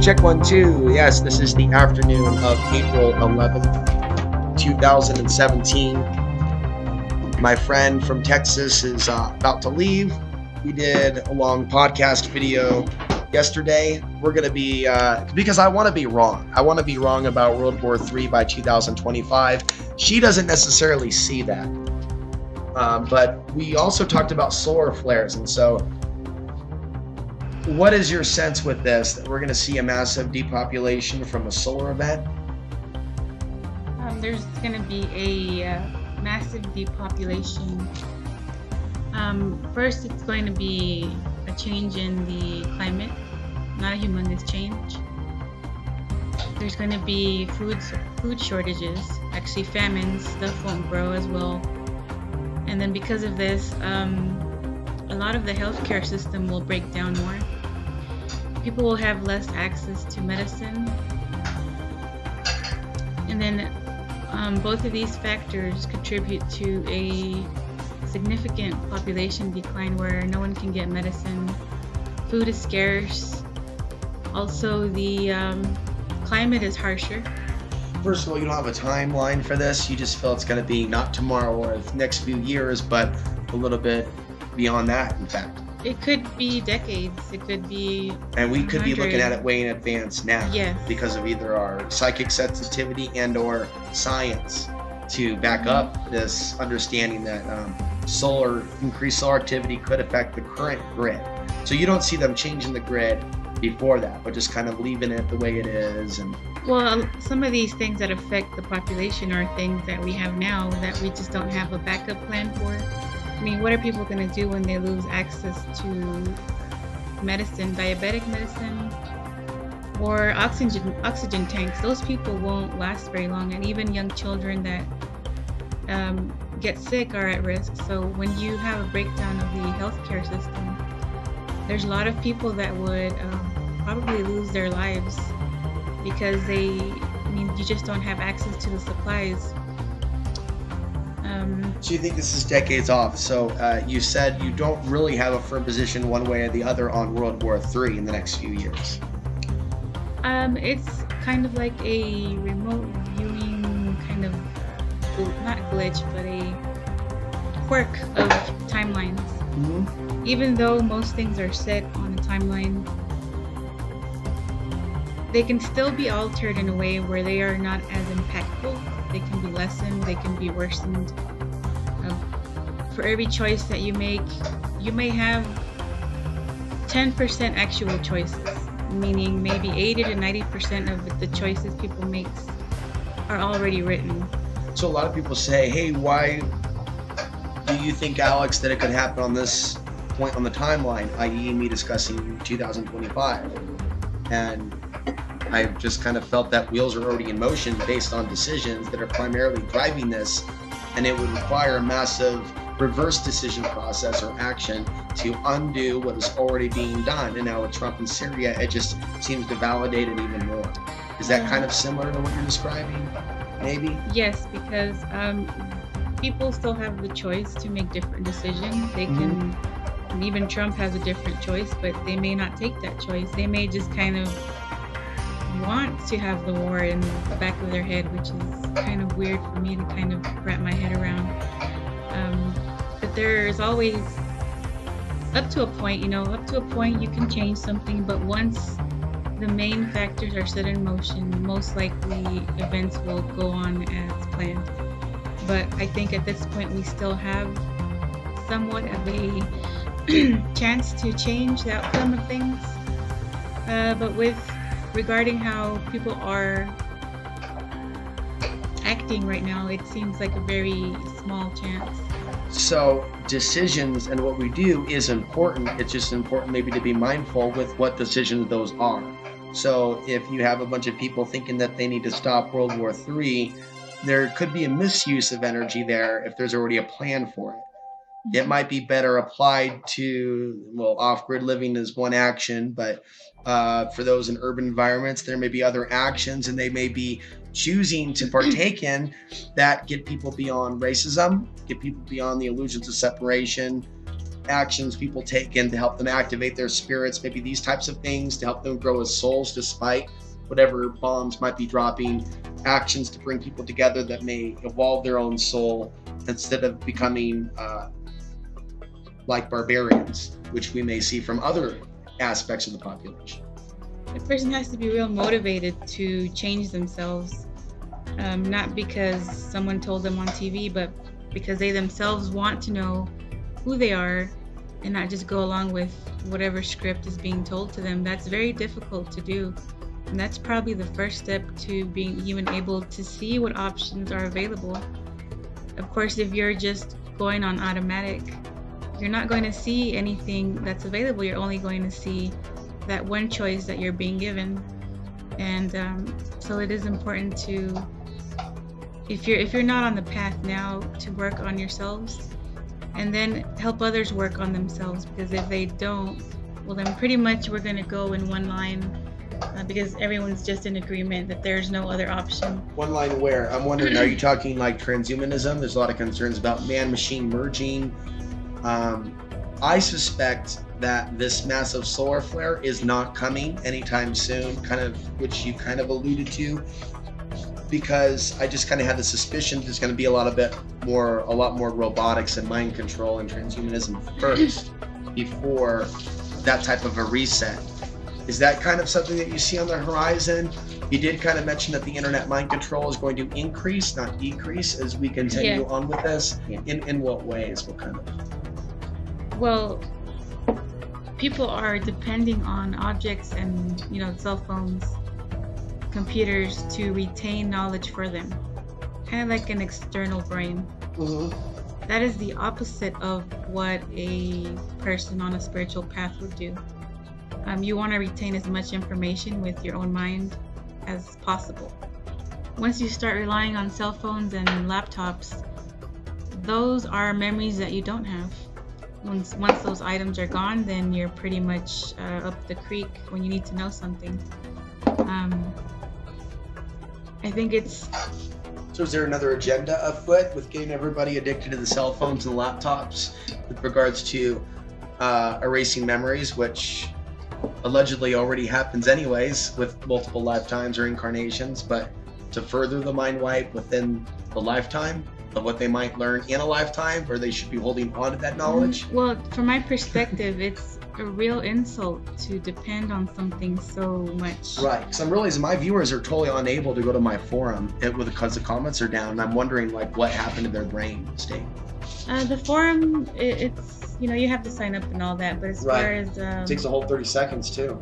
Check 1 2. Yes, this is the afternoon of April 11th, 2017. My friend from Texas is about to leave. We did a long podcast video yesterday. We're going to be, because I want to be wrong. I want to be wrong about World War III by 2025. She doesn't necessarily see that. But we also talked about solar flares. And so what is your sense with this, that we're going to see a massive depopulation from a solar event? There's going to be a massive depopulation. First, it's going to be a change in the climate, not a humongous change. There's going to be food shortages, actually famines. Stuff won't grow as well. And then because of this, a lot of the healthcare system will break down more. People will have less access to medicine. And then both of these factors contribute to a significant population decline where no one can get medicine. Food is scarce. Also, the climate is harsher. First of all, you don't have a timeline for this. You just feel it's going to be not tomorrow or the next few years, but a little bit beyond that, in fact. It could be decades. It could be. And we could be looking at it way in advance now. Yes. Because of either our psychic sensitivity and or science to back up this understanding that increased solar activity could affect the current grid. So you don't see them changing the grid before that, but just kind of leaving it the way it is. And well, some of these things that affect the population are things that we have now that we just don't have a backup plan for. I mean, what are people going to do when they lose access to medicine, diabetic medicine, or oxygen tanks? Those people won't last very long, and even young children that get sick are at risk. So when you have a breakdown of the healthcare system, there's a lot of people that would probably lose their lives because you just don't have access to the supplies. So you think this is decades off. So you said you don't really have a firm position one way or the other on World War III in the next few years. It's kind of like a remote viewing kind of, not glitch, but a quirk of timelines. Mm-hmm. Even though most things are set on a timeline, they can still be altered in a way where they are not as impactful. They can be lessened, they can be worsened. For every choice that you make, you may have 10% actual choices, meaning maybe 80 to 90% of the choices people make are already written. So a lot of people say, hey, why do you think, Alex, that it could happen on this point on the timeline, i.e. me discussing 2025? And I've just kind of felt that wheels are already in motion based on decisions that are primarily driving this, and it would require a massive reverse decision process or action to undo what is already being done. And now with Trump in Syria, it just seems to validate it even more. Is that kind of similar to what you're describing, maybe? Yes, because people still have the choice to make different decisions. They can, and even Trump has a different choice, but they may not take that choice. They may just kind of want to have the war in the back of their head, which is kind of weird for me to kind of wrap my head around. But there's always, up to a point you can change something, but once the main factors are set in motion, most likely events will go on as planned. But I think at this point we still have somewhat of a chance to change the outcome of things. But regarding how people are acting right now, it seems like a very small chance. So decisions and what we do is important. It's just important maybe to be mindful with what decisions those are. So if you have a bunch of people thinking that they need to stop World War III, there could be a misuse of energy there if there's already a plan for it. It might be better applied to, well, off-grid living is one action, but for those in urban environments, there may be other actions, and they may be choosing to partake in that get people beyond racism, get people beyond the illusions of separation, actions people take in to help them activate their spirits, maybe these types of things to help them grow as souls despite whatever bombs might be dropping, actions to bring people together that may evolve their own soul instead of becoming like barbarians, which we may see from other aspects of the population. The person has to be real motivated to change themselves, not because someone told them on TV, but because they themselves want to know who they are and not just go along with whatever script is being told to them. That's very difficult to do. And that's probably the first step to being even able to see what options are available. Of course, if you're just going on automatic, you're not going to see anything that's available. You're only going to see that one choice that you're being given. And so it is important to, if you're not on the path now, to work on yourselves and then help others work on themselves, because if they don't, well then pretty much we're going to go in one line, because everyone's just in agreement that there's no other option. One line where? I'm wondering, are you talking like transhumanism? There's a lot of concerns about man-machine merging. I suspect that this massive solar flare is not coming anytime soon, kind of, which you kind of alluded to, because I just kind of had the suspicion there's going to be a lot more robotics and mind control and transhumanism first before that type of a reset. Is that kind of something that you see on the horizon? You did kind of mention that the internet mind control is going to increase, not decrease, as we continue on with this. In what ways? What kind of? Well, people are depending on objects and, cell phones, computers to retain knowledge for them, kind of like an external brain. Mm-hmm. That is the opposite of what a person on a spiritual path would do. You want to retain as much information with your own mind as possible. Once you start relying on cell phones and laptops, those are memories that you don't have. Once those items are gone, then you're pretty much up the creek when you need to know something. I think it's... So is there another agenda afoot with getting everybody addicted to the cell phones and laptops with regards to erasing memories, which allegedly already happens anyways with multiple lifetimes or incarnations, but to further the mind wipe within the lifetime of what they might learn in a lifetime, or they should be holding on to that knowledge? Well, from my perspective, it's a real insult to depend on something so much. Right, because I'm realizing my viewers are totally unable to go to my forum because the comments are down, and I'm wondering like what happened to their brain state. The forum, it's, you have to sign up and all that, but as far as... it takes a whole 30 seconds too.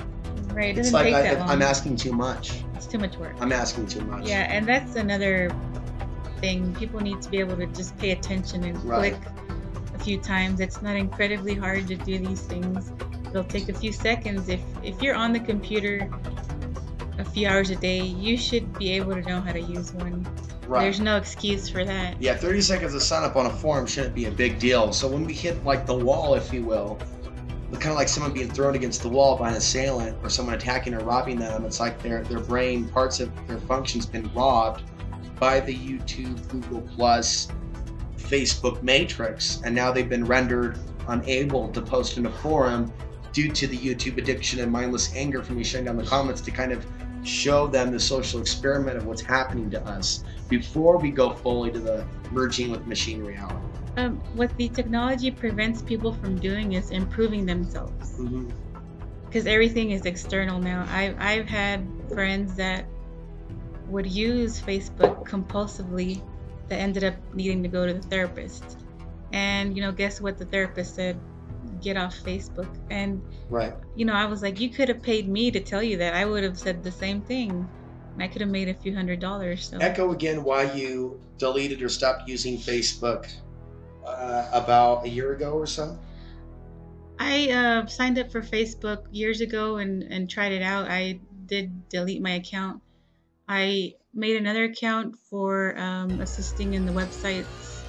Right, it it's doesn't like take that long. I'm asking too much. It's too much work. I'm asking too much. Yeah, and that's another thing. People need to be able to just pay attention and click a few times. It's not incredibly hard to do these things. It'll take a few seconds. If you're on the computer a few hours a day, you should be able to know how to use one. Right. There's no excuse for that. Yeah, 30 seconds to sign up on a forum shouldn't be a big deal. So when we hit like the wall, if you will, kind of like someone being thrown against the wall by an assailant or someone attacking or robbing them, it's like their brain, parts of their functions been robbed by the YouTube, Google Plus, Facebook matrix, and now they've been rendered unable to post in a forum due to the YouTube addiction and mindless anger from me shutting down the comments to kind of show them the social experiment of what's happening to us before we go fully to the merging with machine reality. What the technology prevents people from doing is improving themselves, because everything is external now. I've had friends that would use Facebook compulsively that ended up needing to go to the therapist, and guess what the therapist said? Get off Facebook. And I was like, you could have paid me to tell you that. I would have said the same thing, and I could have made a few $100s. So echo again why you deleted or stopped using Facebook about a year ago or so. I signed up for Facebook years ago and tried it out. I did delete my account. I made another account for assisting in the websites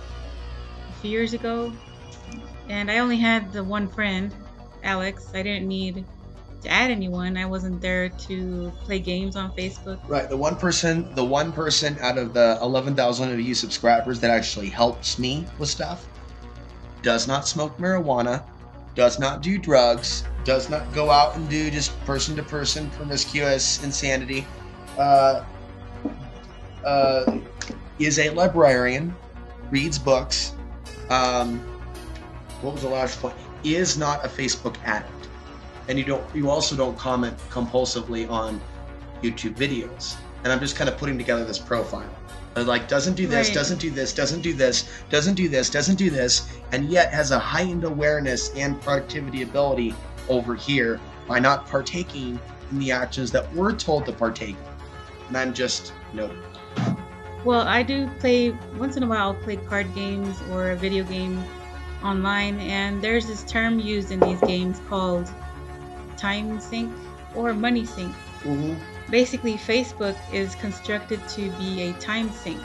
a few years ago, and I only had the one friend, Alex. I didn't need to add anyone. I wasn't there to play games on Facebook. Right, the one person out of the 11,000 of you subscribers that actually helps me with stuff does not smoke marijuana, does not do drugs, does not go out and do just person-to-person promiscuous insanity, uh, is a librarian, reads books. What was the last point? Is not a Facebook addict, and you also don't comment compulsively on YouTube videos. And I'm just kind of putting together this profile. Like, doesn't do this, Right. doesn't do this, doesn't do this, doesn't do this, doesn't do this, and yet has a heightened awareness and productivity ability over here by not partaking in the actions that we're told to partake in. And I'm just noting. Well, I do play once in a while. I'll play card games or a video game online, and there's this term used in these games called time sink or money sink. Mm-hmm. Basically, Facebook is constructed to be a time sink.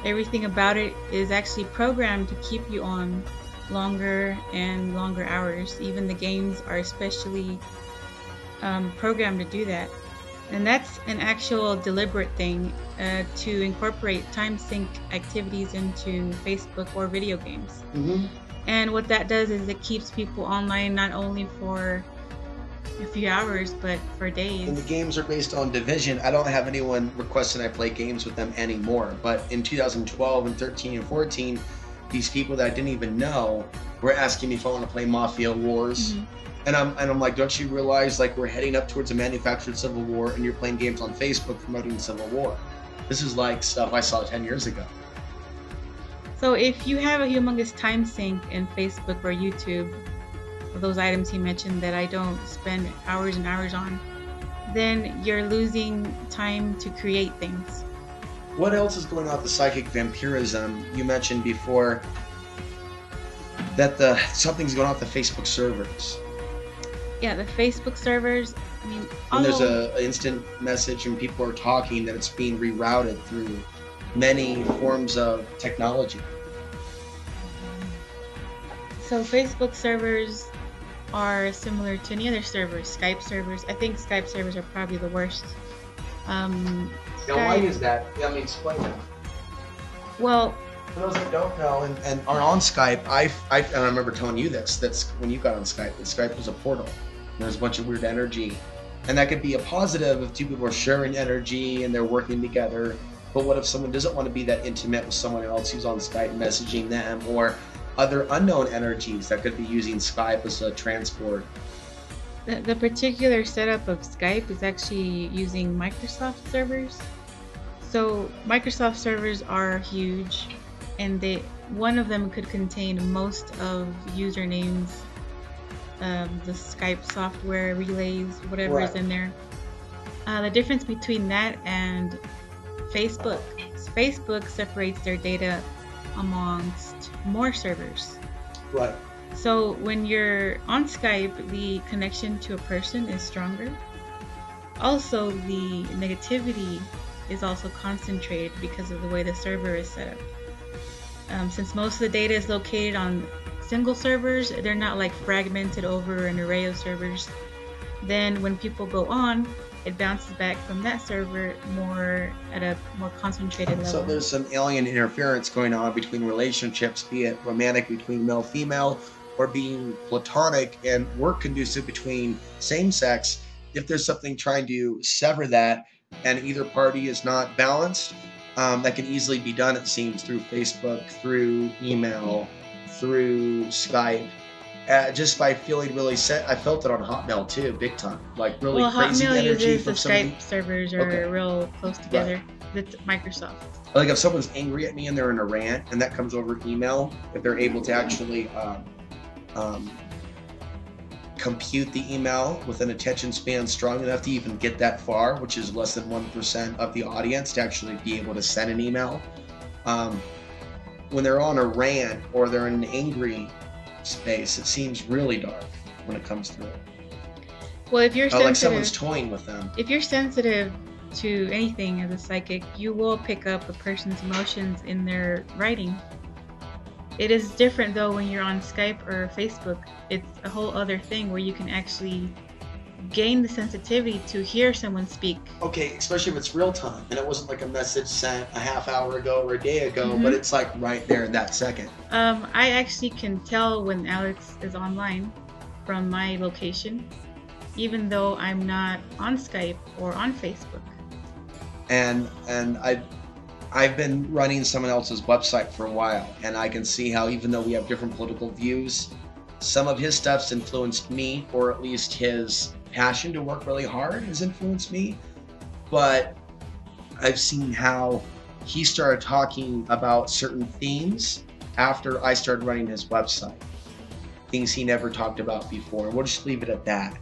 Everything about it is actually programmed to keep you on longer and longer hours. Even the games are especially programmed to do that. And that's an actual deliberate thing to incorporate time sink activities into Facebook or video games. Mm-hmm. And what that does is it keeps people online not only for a few hours, but for days. And the games are based on division. I don't have anyone requesting I play games with them anymore. But in 2012 and 13 and 14, these people that I didn't even know were asking me if I want to play Mafia Wars. Mhm. And I'm like, don't you realize like we're heading up towards a manufactured civil war, and you're playing games on Facebook promoting civil war? This is like stuff I saw 10 years ago. So if you have a humongous time sink in Facebook or YouTube, those items he mentioned that I don't spend hours and hours on, then you're losing time to create things. What else is going on with the psychic vampirism? You mentioned before that something's going on with the Facebook servers. Yeah, the Facebook servers, I mean, When there's an instant message and people are talking, that it's being rerouted through many forms of technology. So Facebook servers are similar to any other servers. Skype servers, I think Skype servers are probably the worst. Now, why is that? I mean, explain that. Well, For those that don't know and are on Skype, and I remember telling you this, that's when you got on Skype, that Skype was a portal. There's a bunch of weird energy. And that could be a positive if two people are sharing energy and they're working together. But what if someone doesn't want to be that intimate with someone else who's on Skype messaging them, or other unknown energies that could be using Skype as a transport? the particular setup of Skype is actually using Microsoft servers. So Microsoft servers are huge, and one of them could contain most of usernames, the Skype software relays, whatever is in there. The difference between that and Facebook separates their data amongst more servers. Right. So when you're on Skype, the connection to a person is stronger. Also, the negativity is also concentrated because of the way the server is set up. Since most of the data is located on single servers, they're not like fragmented over an array of servers. Then when people go on, it bounces back from that server at a more concentrated level. So there's some alien interference going on between relationships, be it romantic between male-female, or being platonic and work conducive between same-sex. If there's something trying to sever that and either party is not balanced, that can easily be done, it seems, through Facebook, through email, through Skype. Just by feeling really set. I felt it on Hotmail too, big time. Like really crazy Hotmail energy uses from the somebody. Skype servers are real close together with Microsoft. Like if someone's angry at me and they're in a rant, and that comes over email, if they're able to actually compute the email with an attention span strong enough to even get that far, which is less than 1% of the audience, to actually be able to send an email. When they're on a rant or they're in an angry space, it seems really dark when it comes through. Well, if you're sensitive, like someone's toying with them. If you're sensitive to anything as a psychic, you will pick up a person's emotions in their writing. It is different though when you're on Skype or Facebook. It's a whole other thing where you can actually gain the sensitivity to hear someone speak. Okay, especially if it's real time and it wasn't like a message sent a half hour ago or a day ago, but it's like right there in that second. I actually can tell when Alex is online. from my location, even though I'm not on Skype or on Facebook. And I've been running someone else's website for a while, and I can see how even though we have different political views, some of his stuff's influenced me, or at least his passion to work really hard has influenced me. But I've seen how he started talking about certain themes after I started running his website, things he never talked about before. And we'll just leave it at that.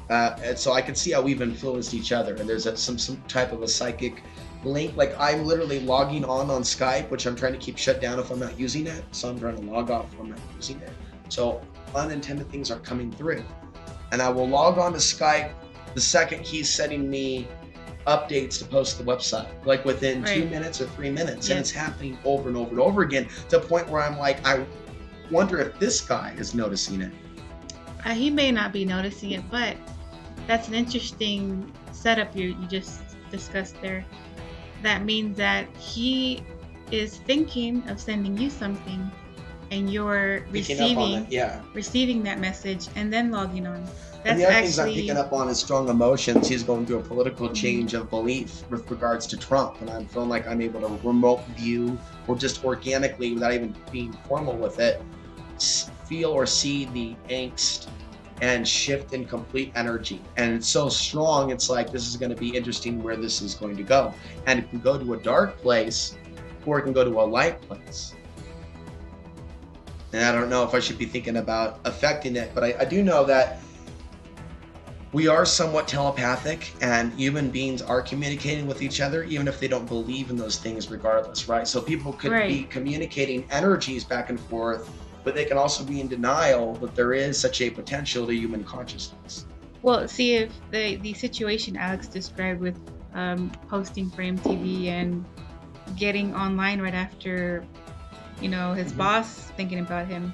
And so I can see how we've influenced each other, and there's some type of a psychic link. Like I'm literally logging on Skype, which I'm trying to keep shut down if I'm not using it. So I'm trying to log off if I'm not using it. So unintended things are coming through, and I will log on to Skype the second he's sending me updates to post to the website, like within 2 minutes or 3 minutes. And it's happening over and over and over again, to the point where I'm like, I wonder if this guy is noticing it. He may not be noticing it, but that's an interesting setup you just discussed there. That means that he is thinking of sending you something, and you're receiving that message and then logging on. And the other things I'm picking up on is strong emotions. He's going through a political change of belief with regards to Trump, and I'm feeling like I'm able to remote view, or just organically, without even being formal with it, feel or see the angst and shift in complete energy. And it's so strong, it's like, this is going to be interesting where this is going to go. And it can go to a dark place, or it can go to a light place. And I don't know if I should be thinking about affecting it, but I do know that we are somewhat telepathic, and human beings are communicating with each other, even if they don't believe in those things regardless, right? So people could be communicating energies back and forth, but they can also be in denial that there is such a potential to human consciousness. Well, see, if the situation Alex described with posting for MTV and getting online right after, his boss thinking about him,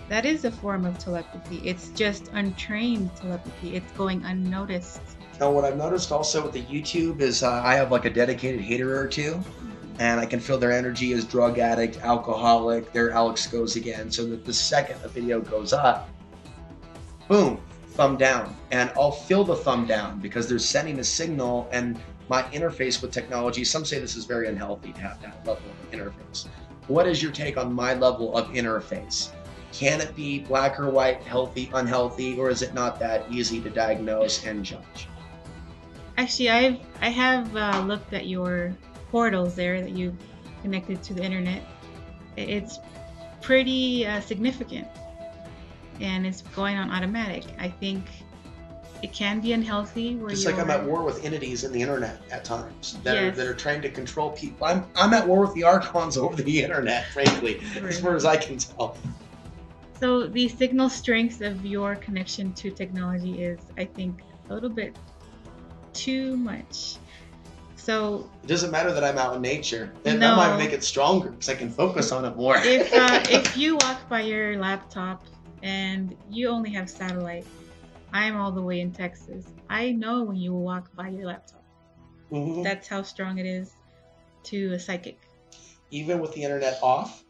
that is a form of telepathy. It's just untrained telepathy. It's going unnoticed. Now, what I've noticed also with the YouTube is I have like a dedicated hater or two, and I can feel their energy as drug addict, alcoholic, there Alex goes again. So that the second a video goes up, boom, thumb down. And I'll feel the thumb down because they're sending a signal, and my interface with technology, some say this is very unhealthy to have that level of interface. What is your take on my level of interface? Can it be black or white, healthy, unhealthy, or is it not that easy to diagnose and judge? Actually, I have looked at your portals there that you've connected to the internet. It's pretty significant, and it's going on automatic. I think it can be unhealthy. Just like I'm at war with entities in the internet at times that are trying to control people. I'm at war with the archons over the internet, frankly, as far as I can tell. So the signal strength of your connection to technology is, I think, a little bit too much. So it doesn't matter that I'm out in nature. That might make it stronger because I can focus on it more. If you walk by your laptop and you only have satellite, I'm all the way in Texas. I know when you walk by your laptop. Mm-hmm. That's how strong it is to a psychic. Even with the internet off?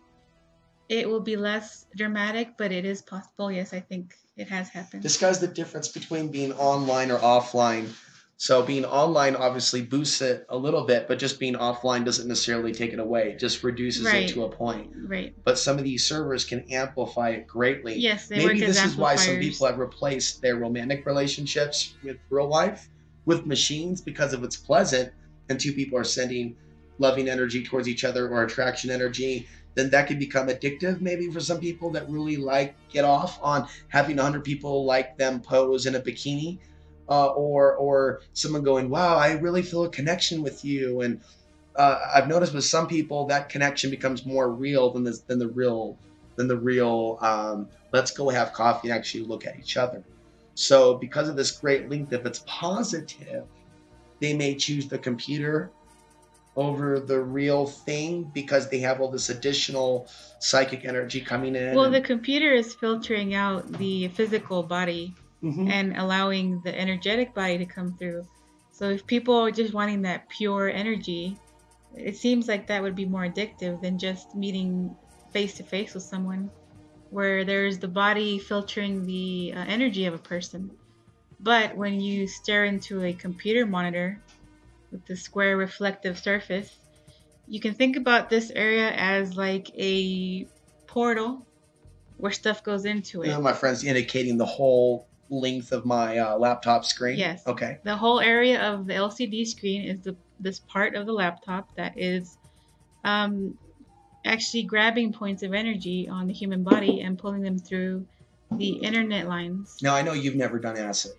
It will be less dramatic, but it is possible. Yes, I think it has happened. Discuss the difference between being online or offline. So being online obviously boosts it a little bit, but just being offline doesn't necessarily take it away. It just reduces it to a point. Right. But some of these servers can amplify it greatly. Yes, they Maybe work as this is why some amplifiers. people have replaced their romantic relationships with real life with machines, because if it's pleasant and two people are sending loving energy towards each other, or attraction energy, then that could become addictive maybe for some people that really get off on having 100 people like them pose in a bikini, or someone going, wow, I really feel a connection with you. And I've noticed with some people that connection becomes more real than the real let's go have coffee and actually look at each other. So because of this great link, if it's positive, they may choose the computer over the real thing because they have all this additional psychic energy coming in. Well, the computer is filtering out the physical body and allowing the energetic body to come through. So if people are just wanting that pure energy, it seems like that would be more addictive than just meeting face to face with someone. where there's the body filtering the energy of a person. But when you stare into a computer monitor with the square reflective surface, you can think about this area as like a portal where stuff goes into it. My friend's indicating the whole length of my laptop screen. Yes. Okay. The whole area of the LCD screen is this part of the laptop that is um, actually grabbing points of energy on the human body and pulling them through the internet lines. Now, I know you've never done acid.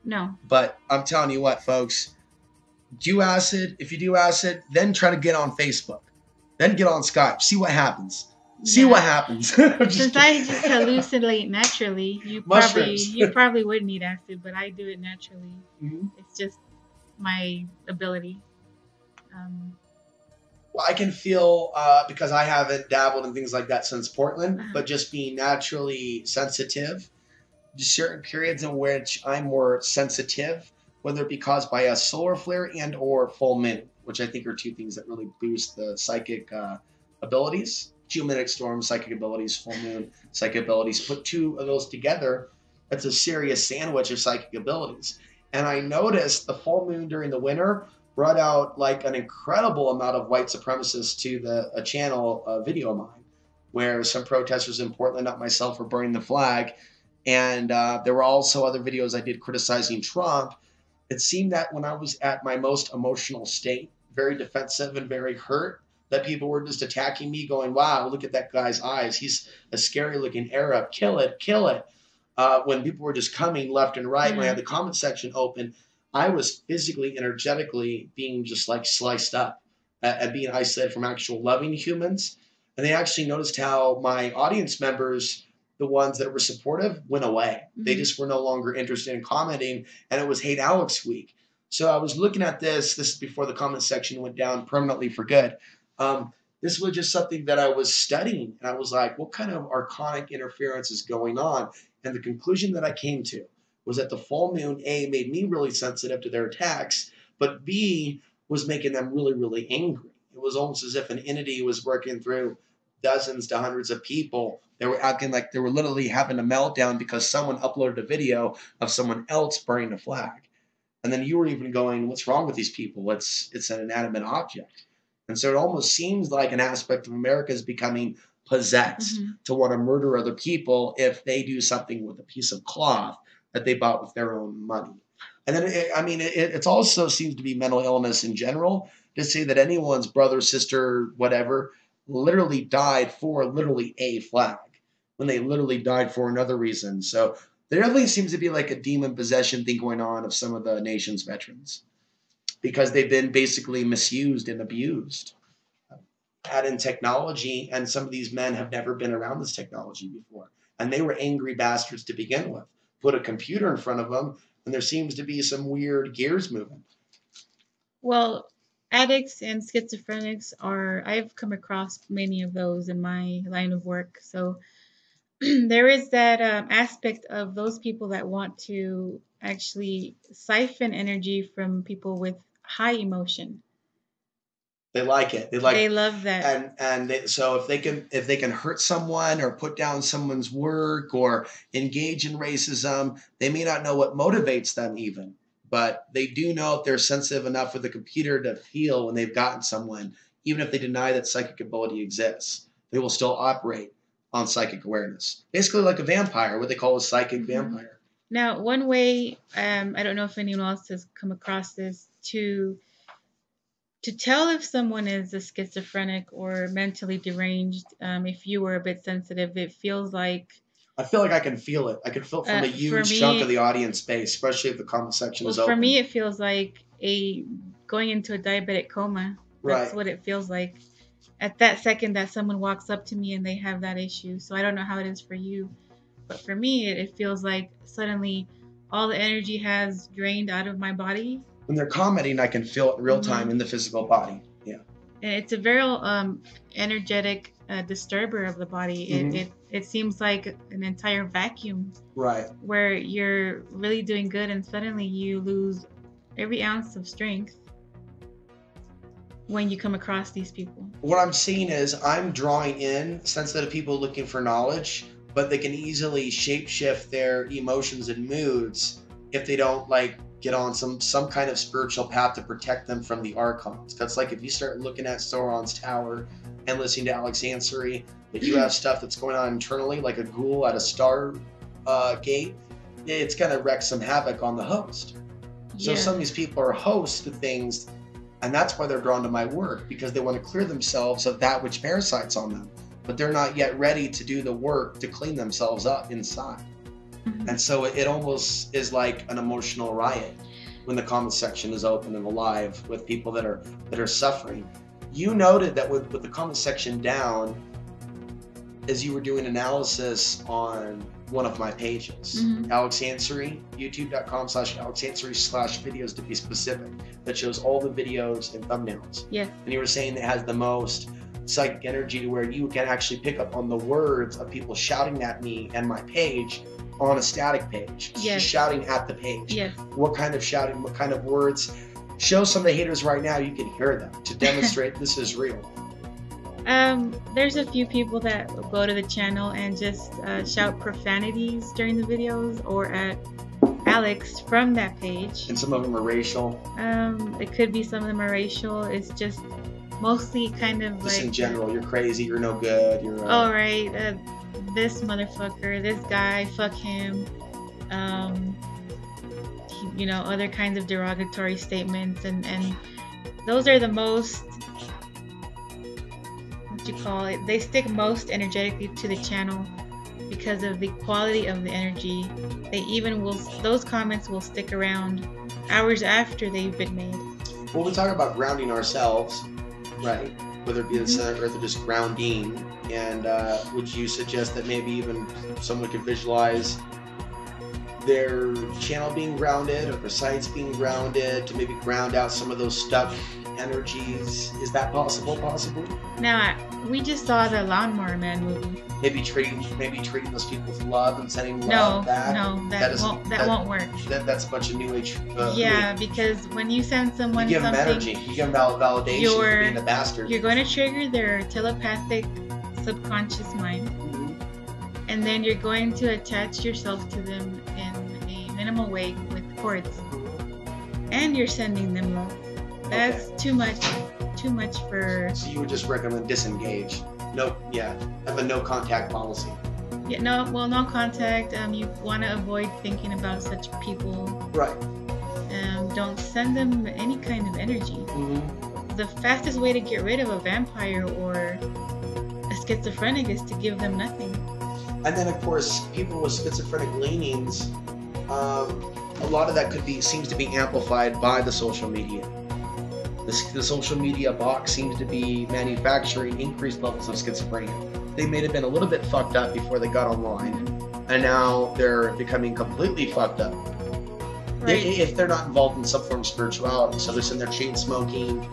No. But I'm telling you what, folks, do acid. If you do acid, then try to get on Facebook. Then get on Skype. See what happens. See what happens. Since I just hallucinate naturally, you probably would need acid, but I do it naturally. Mm-hmm. It's just my ability. Well, I can feel because I haven't dabbled in things like that since Portland, but just being naturally sensitive. Certain periods in which I'm more sensitive, whether it be caused by a solar flare and or full moon, which I think are two things that really boost the psychic abilities. Geomagnetic storm, psychic abilities, full moon, psychic abilities. Put two of those together, that's a serious sandwich of psychic abilities. And I noticed the full moon during the winter brought out like an incredible amount of white supremacists to a channel video of mine, where some protesters in Portland, not myself, were burning the flag. And there were also other videos I did criticizing Trump. It seemed that when I was at my most emotional state, very defensive and very hurt, that people were just attacking me, going, wow, look at that guy's eyes. He's a scary looking Arab. Kill it, kill it. When people were just coming left and right, when I had the comment section open, I was physically, energetically being just like sliced up and being isolated from actual loving humans. And they actually noticed how my audience members, the ones that were supportive, went away. Mm-hmm. They just were no longer interested in commenting, and it was Hate Alex week. So I was looking at this is before the comment section went down permanently for good. This was just something that I was studying, and I was like, what kind of archonic interference is going on? And the conclusion that I came to was that the full moon, A, made me really sensitive to their attacks, but B, was making them really, really angry. It was almost as if an entity was working through dozens to hundreds of people. They were acting like they were literally having a meltdown because someone uploaded a video of someone else burning a flag. And then you were even going, what's wrong with these people? It's an inanimate object. And so it almost seems like an aspect of America is becoming possessed to want to murder other people if they do something with a piece of cloth that they bought with their own money. And then, it also seems to be mental illness in general to say that anyone's brother, sister, whatever, literally died for literally a flag when they literally died for another reason. So there definitely seems to be like a demon possession thing going on of some of the nation's veterans because they've been basically misused and abused. Add in technology, and some of these men have never been around this technology before. And they were angry bastards to begin with. Put a computer in front of them, and there seems to be some weird gears moving. Well, addicts and schizophrenics I've come across many of those in my line of work. So there is that aspect of those people that want to actually siphon energy from people with high emotion. They like it. They love that. So if they can hurt someone or put down someone's work or engage in racism, they may not know what motivates them even, but they do know if they're sensitive enough with the computer to feel when they've gotten someone, even if they deny that psychic ability exists, they will still operate on psychic awareness. Basically like a vampire, what they call a psychic vampire. Now, one way, I don't know if anyone else has come across this, to tell if someone is a schizophrenic or mentally deranged, if you were a bit sensitive, it feels like... I feel like I can feel it. I can feel it from a huge chunk of the audience space, especially if the comment section is open. For me, it feels like going into a diabetic coma. That's what it feels like. At that second that someone walks up to me and they have that issue. So I don't know how it is for you. But for me, it feels like suddenly all the energy has drained out of my body. When they're commenting, I can feel it in real time in the physical body. Yeah. And it's a very energetic disturber of the body. It seems like an entire vacuum. Right. Where you're really doing good and suddenly you lose every ounce of strength when you come across these people. What I'm seeing is I'm drawing in sensitive people looking for knowledge, but they can easily shapeshift their emotions and moods if they don't like get on some kind of spiritual path to protect them from the archons. That's like if you start looking at Sauron's tower and listening to Alex Ansary, if you have stuff that's going on internally, like a ghoul at a star gate, it's gonna wreak some havoc on the host. So some of these people are hosts to things, and that's why they're drawn to my work, because they want to clear themselves of that which parasites on them, but they're not yet ready to do the work to clean themselves up inside. And so it almost is like an emotional riot when the comment section is open and alive with people that are suffering. You noted that with the comment section down, as you were doing analysis on one of my pages, Alex Ansary, youtube.com/AlexAnsary/videos to be specific, that shows all the videos and thumbnails. Yeah. And you were saying it has the most psychic energy to where you can actually pick up on the words of people shouting at me and my page on a static page. Yes. Just shouting at the page. Yes. What kind of shouting, what kind of words? Show some of the haters right now, you can hear them to demonstrate this is real. There's a few people that go to the channel and just shout profanities during the videos or at Alex from that page. And some of them are racial. It could be some of them are racial. It's just mostly kind of Just like in general, you're crazy, you're no good, you're all right, this motherfucker, this guy, fuck him, you know, other kinds of derogatory statements, and those are the most, what you call it, they stick most energetically to the channel because of the quality of the energy. They even will, those comments will stick around hours after they've been made. Well, we talk about grounding ourselves, right? Whether it be the center earth or just grounding. And would you suggest that maybe even someone could visualize their channel being grounded or their sites being grounded to maybe ground out some of those stuck energies? Is that possible? Possibly. Now, we just saw the Lawnmower Man movie. Maybe treating those people with love and sending love back. No, that won't work. That's a bunch of new age. Yeah, because when you send someone you give something, them energy, you give them validation for being a bastard. You're going to trigger their telepathic subconscious mind, and then you're going to attach yourself to them in a minimal way with cords, and you're sending them love. That's too much for. So you would just recommend disengage? No, yeah, have a no contact policy. Yeah, no contact. You want to avoid thinking about such people. Right. Don't send them any kind of energy. The fastest way to get rid of a vampire or a schizophrenic is to give them nothing. And then, of course, people with schizophrenic leanings, a lot of that seems to be amplified by the social media. The social media box seems to be manufacturing increased levels of schizophrenia. They may have been a little bit fucked up before they got online, and now they're becoming completely fucked up. Right. If they're not involved in some form of spirituality, so they're sitting there chain smoking,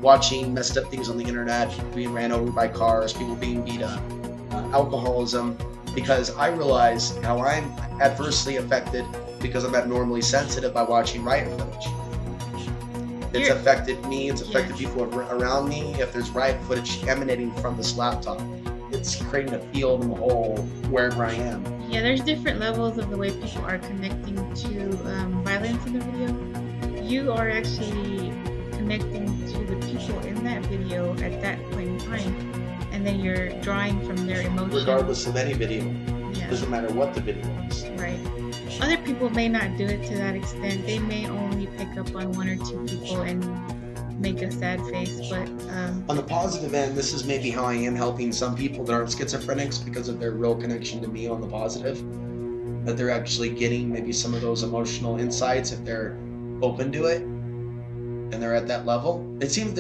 watching messed up things on the internet, people being ran over by cars, people being beat up, alcoholism, because I realize how I'm adversely affected because I'm abnormally sensitive by watching riot footage. It's affected me, it's affected people around me. If there's riot footage emanating from this laptop, it's creating a field in the hole wherever I am. Yeah, there's different levels of the way people are connecting to violence in the video. You are actually connecting to the people in that video at that point in time, and then you're drawing from their emotions. Regardless of any video. Yeah. Doesn't matter what the video is. Right. Other people may not do it to that extent. They may only pick up on one or two people and make a sad face, but on the positive end, this is maybe how I am helping some people that aren't schizophrenics because of their real connection to me on the positive, that they're actually getting maybe some of those emotional insights if they're open to it and they're at that level. It seems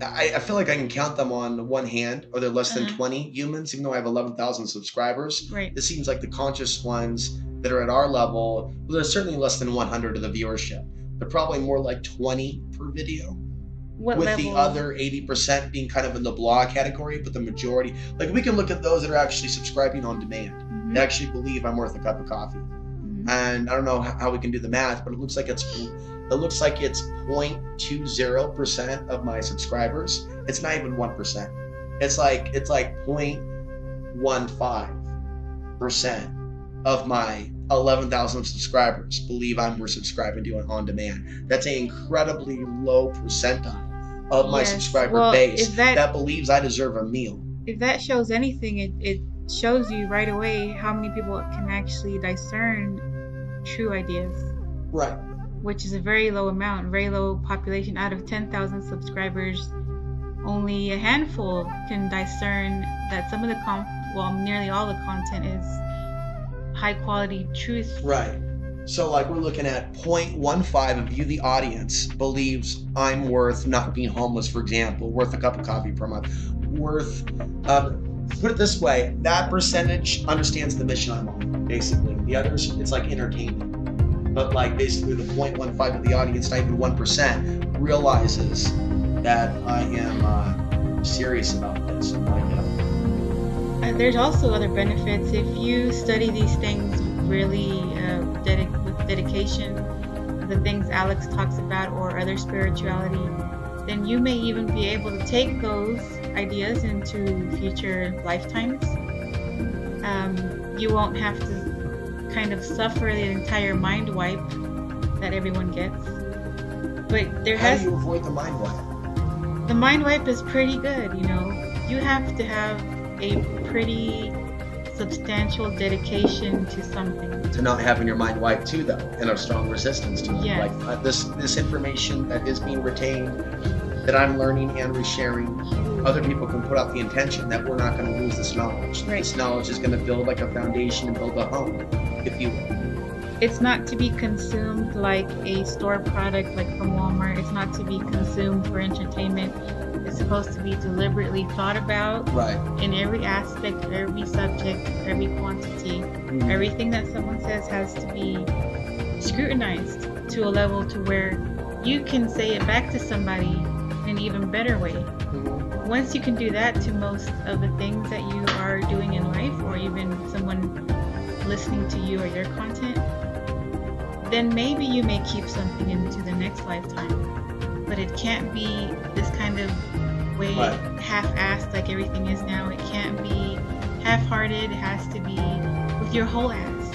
I feel like I can count them on one hand, or they're less than 20 humans, even though I have 11,000 subscribers. Right. It seems like the conscious ones that are at our level, well, there's certainly less than 100 of the viewership. They're probably more like 20 per video. what with level? the other 80% being kind of in the blog category, but the majority, like we can look at those that are actually subscribing on demand. They actually believe I'm worth a cup of coffee. And I don't know how we can do the math, but it looks like it's 0.20% of my subscribers. It's not even 1%. It's like 0.15. of my 11,000 subscribers believe I'm worth subscribing to on demand. That's an incredibly low percentile of my subscriber base that believes I deserve a meal. If that shows anything, it shows you right away how many people can actually discern true ideas. Right. Which is a very low amount, very low population. Out of 10,000 subscribers, only a handful can discern that some of the nearly all the content is high quality truth. Right. So like we're looking at 0.15 of you, the audience, believes I'm worth not being homeless, for example, worth a cup of coffee per month, worth, put it this way, that percentage understands the mission I'm on, basically. The others, it's like entertainment. But like basically the 0.15 of the audience, not even 1%, realizes that I am serious about this. And there's also other benefits. If you study these things really with dedication, the things Alex talks about or other spirituality, then you may even be able to take those ideas into future lifetimes. You won't have to kind of suffer the entire mind wipe that everyone gets. But how do you avoid the mind wipe? The mind wipe is pretty good, you know. You have to have a pretty substantial dedication to something. To not having your mind wiped too, though, and a strong resistance to it. Yes. Like this information that is being retained, that I'm learning and resharing, other people can put out the intention that we're not going to lose this knowledge. Right. This knowledge is going to build like a foundation and build a home, if you will. It's not to be consumed like a store product like from Walmart. It's not to be consumed for entertainment. It's supposed to be deliberately thought about in every aspect, every subject, every quantity. Everything that someone says has to be scrutinized to a level to where you can say it back to somebody in an even better way. Once you can do that to most of the things that you are doing in life, or even someone listening to you or your content, then maybe you may keep something into the next lifetime. But it can't be this kind of way half-assed like everything is now. It can't be half-hearted. It has to be with your whole ass.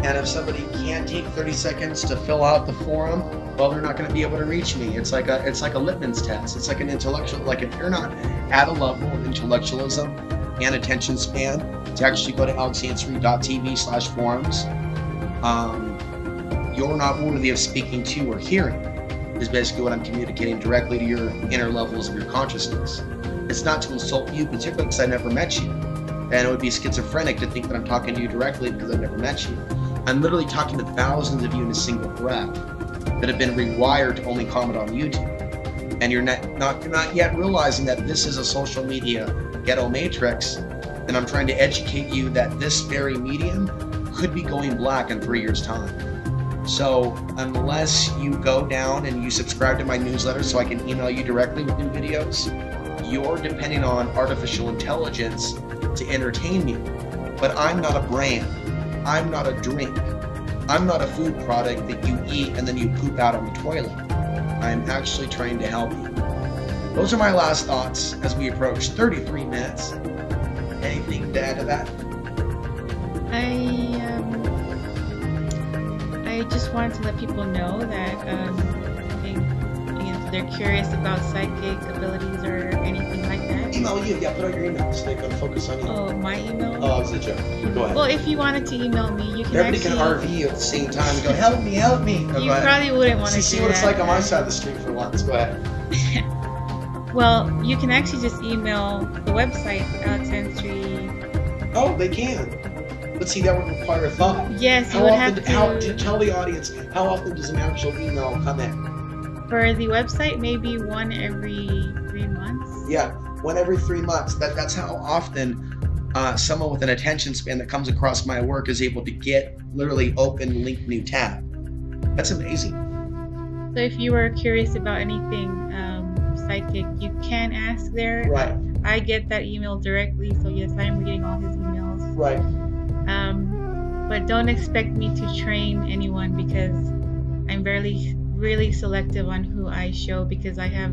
And if somebody can't take 30 seconds to fill out the form, well, they're not going to be able to reach me. It's like a litmus test. It's like an intellectual. Like if you're not at a level of intellectualism and attention span to actually go to alexansary.tv/forums, you're not worthy of speaking to or hearing. Is basically what I'm communicating directly to your inner levels of your consciousness. It's not to insult you particularly because I never met you. And it would be schizophrenic to think that I'm talking to you directly because I've never met you. I'm literally talking to thousands of you in a single breath that have been rewired to only comment on YouTube. And you're not yet realizing that this is a social media ghetto matrix, and I'm trying to educate you that this very medium could be going black in 3 years' time. So unless you go down and you subscribe to my newsletter so I can email you directly with new videos, you're depending on artificial intelligence to entertain me. But I'm not a brand. I'm not a drink. I'm not a food product that you eat and then you poop out on the toilet. I'm actually trying to help you. Those are my last thoughts as we approach 33 minutes. Anything to add to that? I just wanted to let people know that if they're curious about psychic abilities or anything like that. Email you. Yeah, put out your email so they can focus on you. Oh, my email? Oh, it's a joke. Go ahead. Well, if you wanted to email me, you can Everybody can RV you at the same time and go, help me, help me. You probably wouldn't want to do that. See what it's like on my side of the street for once. Go ahead. Well, you can actually just email the website, Alex Ansary. Oh, they can. But see, that would require thought. Yes, you would have to. Tell the audience, how often does an actual email come in? For the website, maybe one every 3 months. Yeah, one every 3 months. That's how often someone with an attention span that comes across my work is able to get literally open link new tab. That's amazing. So if you are curious about anything psychic, you can ask there. Right. I get that email directly, so yes, I am reading all his emails. Right. But don't expect me to train anyone because I'm really selective on who I show, because I have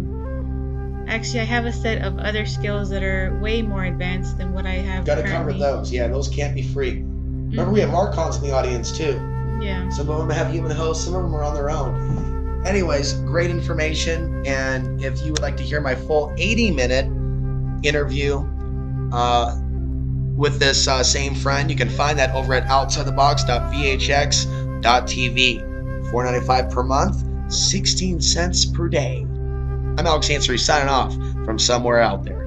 a set of other skills that are way more advanced than what I have Gotta currently. cover those. Yeah, those can't be free. Remember, we have Archons in the audience too. Yeah. Some of them have human hosts, some of them are on their own. Anyways, great information. And if you would like to hear my full 80-minute interview with this same friend, you can find that over at outsidethebox.vhx.tv. $4.95 per month, 16 cents per day. I'm Alex Ansary signing off from somewhere out there.